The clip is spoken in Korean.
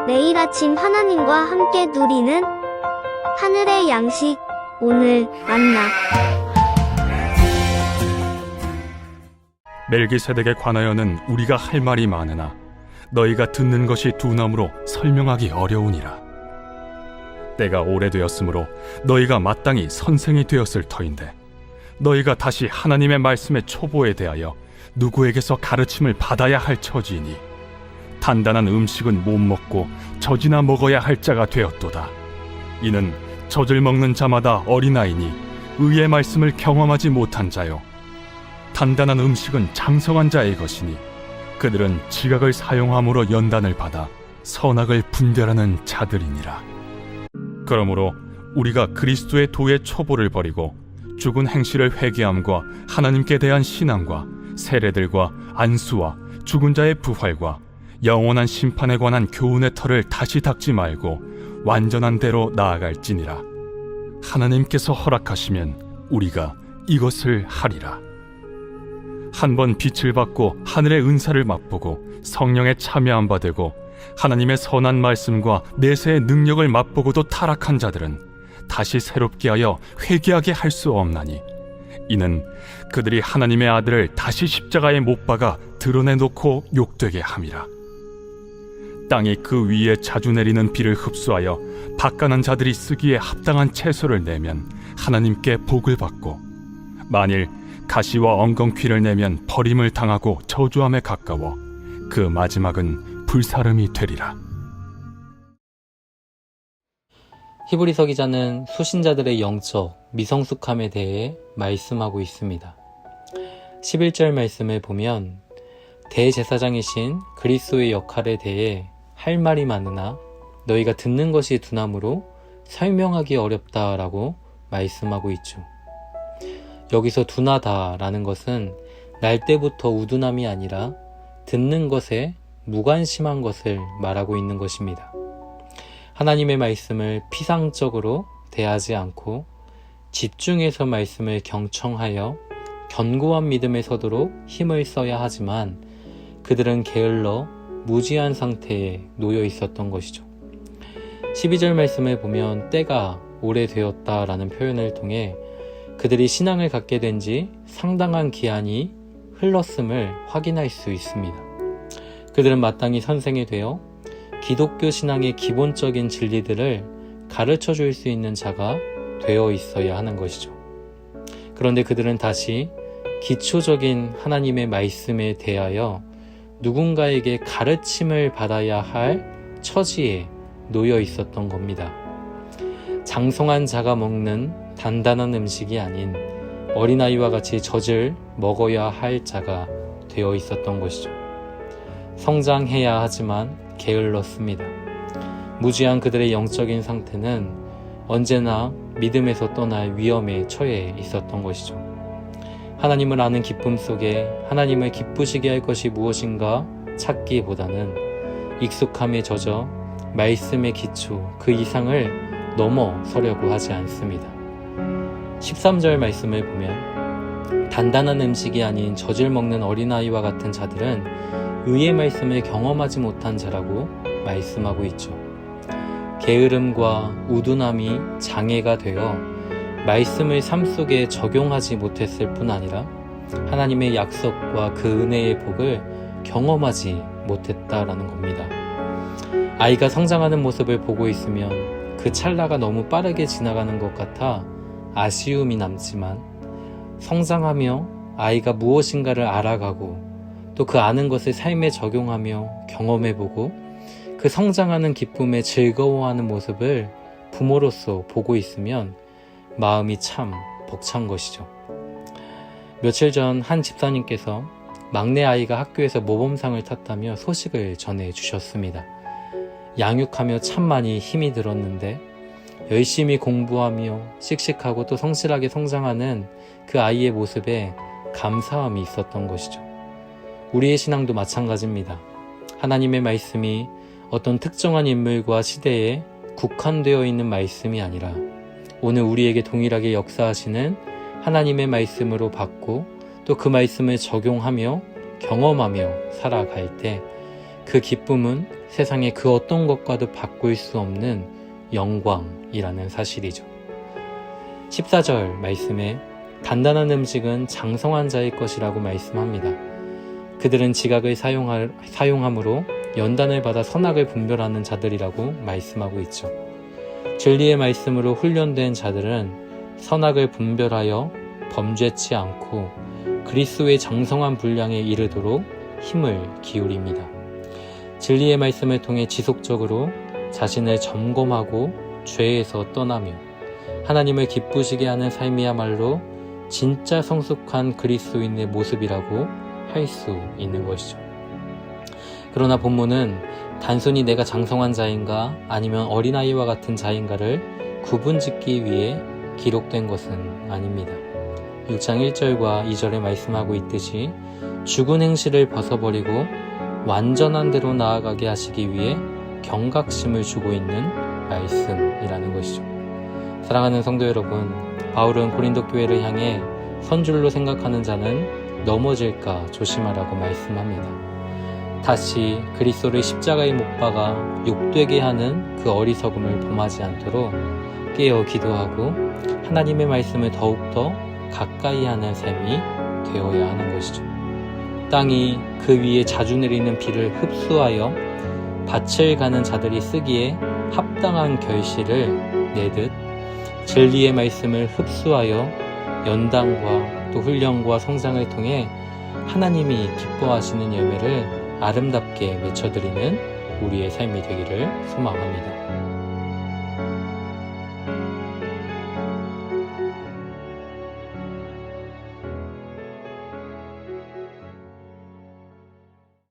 매일 아침 하나님과 함께 누리는 하늘의 양식, 오늘 만나. 멜기세덱에 관하여는 우리가 할 말이 많으나 너희가 듣는 것이 둔함으로 설명하기 어려우니라. 때가 오래되었으므로 너희가 마땅히 선생이 되었을 터인데 너희가 다시 하나님의 말씀의 초보에 대하여 누구에게서 가르침을 받아야 할 처지이니 단단한 음식은 못 먹고 젖이나 먹어야 할 자가 되었도다. 이는 젖을 먹는 자마다 어린아이니 의의 말씀을 경험하지 못한 자요, 단단한 음식은 장성한 자의 것이니 그들은 지각을 사용함으로 연단을 받아 선악을 분별하는 자들이니라. 그러므로 우리가 그리스도의 도의 초보를 버리고 죽은 행실을 회개함과 하나님께 대한 신앙과 세례들과 안수와 죽은 자의 부활과 영원한 심판에 관한 교훈의 털을 다시 닦지 말고 완전한 대로 나아갈지니라. 하나님께서 허락하시면 우리가 이것을 하리라. 한번 빛을 받고 하늘의 은사를 맛보고 성령에 참여한 바 되고 하나님의 선한 말씀과 내세의 능력을 맛보고도 타락한 자들은 다시 새롭게 하여 회개하게 할 수 없나니, 이는 그들이 하나님의 아들을 다시 십자가에 못 박아 드러내놓고 욕되게 함이라. 땅이 그 위에 자주 내리는 비를 흡수하여 박간한 자들이 쓰기에 합당한 채소를 내면 하나님께 복을 받고, 만일 가시와 엉겅퀴를 내면 버림을 당하고 저주함에 가까워 그 마지막은 불사름이 되리라. 히브리서 기자는 수신자들의 영적 미성숙함에 대해 말씀하고 있습니다. 11절 말씀을 보면 대제사장이신 그리스도의 역할에 대해 할 말이 많으나 너희가 듣는 것이 둔함으로 설명하기 어렵다라고 말씀하고 있죠. 여기서 둔하다라는 것은 날 때부터 우둔함이 아니라 듣는 것에 무관심한 것을 말하고 있는 것입니다. 하나님의 말씀을 피상적으로 대하지 않고 집중해서 말씀을 경청하여 견고한 믿음에 서도록 힘을 써야 하지만 그들은 게을러 무지한 상태에 놓여 있었던 것이죠. 12절 말씀을 보면 때가 오래되었다라는 표현을 통해 그들이 신앙을 갖게 된 지 상당한 기한이 흘렀음을 확인할 수 있습니다. 그들은 마땅히 선생이 되어 기독교 신앙의 기본적인 진리들을 가르쳐 줄 수 있는 자가 되어 있어야 하는 것이죠. 그런데 그들은 다시 기초적인 하나님의 말씀에 대하여 누군가에게 가르침을 받아야 할 처지에 놓여 있었던 겁니다. 장성한 자가 먹는 단단한 음식이 아닌 어린아이와 같이 젖을 먹어야 할 자가 되어 있었던 것이죠. 성장해야 하지만 게을렀습니다. 무지한 그들의 영적인 상태는 언제나 믿음에서 떠날 위험에 처해 있었던 것이죠. 하나님을 아는 기쁨 속에 하나님을 기쁘시게 할 것이 무엇인가 찾기보다는 익숙함에 젖어 말씀의 기초 그 이상을 넘어서려고 하지 않습니다. 13절 말씀을 보면 단단한 음식이 아닌 젖을 먹는 어린아이와 같은 자들은 의의 말씀을 경험하지 못한 자라고 말씀하고 있죠. 게으름과 우둔함이 장애가 되어 말씀을 삶 속에 적용하지 못했을 뿐 아니라 하나님의 약속과 그 은혜의 복을 경험하지 못했다라는 겁니다. 아이가 성장하는 모습을 보고 있으면 그 찰나가 너무 빠르게 지나가는 것 같아 아쉬움이 남지만 성장하며 아이가 무엇인가를 알아가고 또 그 아는 것을 삶에 적용하며 경험해보고 그 성장하는 기쁨에 즐거워하는 모습을 부모로서 보고 있으면 마음이 참 벅찬 것이죠. 며칠 전 한 집사님께서 막내 아이가 학교에서 모범상을 탔다며 소식을 전해주셨습니다. 양육하며 참 많이 힘이 들었는데 열심히 공부하며 씩씩하고 또 성실하게 성장하는 그 아이의 모습에 감사함이 있었던 것이죠. 우리의 신앙도 마찬가지입니다. 하나님의 말씀이 어떤 특정한 인물과 시대에 국한되어 있는 말씀이 아니라 오늘 우리에게 동일하게 역사하시는 하나님의 말씀으로 받고 또 그 말씀을 적용하며 경험하며 살아갈 때 그 기쁨은 세상의 그 어떤 것과도 바꿀 수 없는 영광이라는 사실이죠. 14절 말씀에 단단한 음식은 장성한 자의 것이라고 말씀합니다. 그들은 지각을 사용함으로 연단을 받아 선악을 분별하는 자들이라고 말씀하고 있죠. 진리의 말씀으로 훈련된 자들은 선악을 분별하여 범죄치 않고 그리스도의 장성한 분량에 이르도록 힘을 기울입니다. 진리의 말씀을 통해 지속적으로 자신을 점검하고 죄에서 떠나며 하나님을 기쁘시게 하는 삶이야말로 진짜 성숙한 그리스도인의 모습이라고 할 수 있는 것이죠. 그러나 본문은 단순히 내가 장성한 자인가 아니면 어린아이와 같은 자인가를 구분짓기 위해 기록된 것은 아닙니다. 6장 1절과 2절에 말씀하고 있듯이 죽은 행실을 벗어버리고 완전한 대로 나아가게 하시기 위해 경각심을 주고 있는 말씀이라는 것이죠. 사랑하는 성도 여러분, 바울은 고린도 교회를 향해 선줄로 생각하는 자는 넘어질까 조심하라고 말씀합니다. 다시 그리스도를 십자가에 못 박아 욕되게 하는 그 어리석음을 범하지 않도록 깨어 기도하고 하나님의 말씀을 더욱더 가까이 하는 삶이 되어야 하는 것이죠. 땅이 그 위에 자주 내리는 비를 흡수하여 밭을 가는 자들이 쓰기에 합당한 결실을 내듯 진리의 말씀을 흡수하여 연단과 또 훈련과 성장을 통해 하나님이 기뻐하시는 열매를 아름답게 맺혀드리는 우리의 삶이 되기를 소망합니다.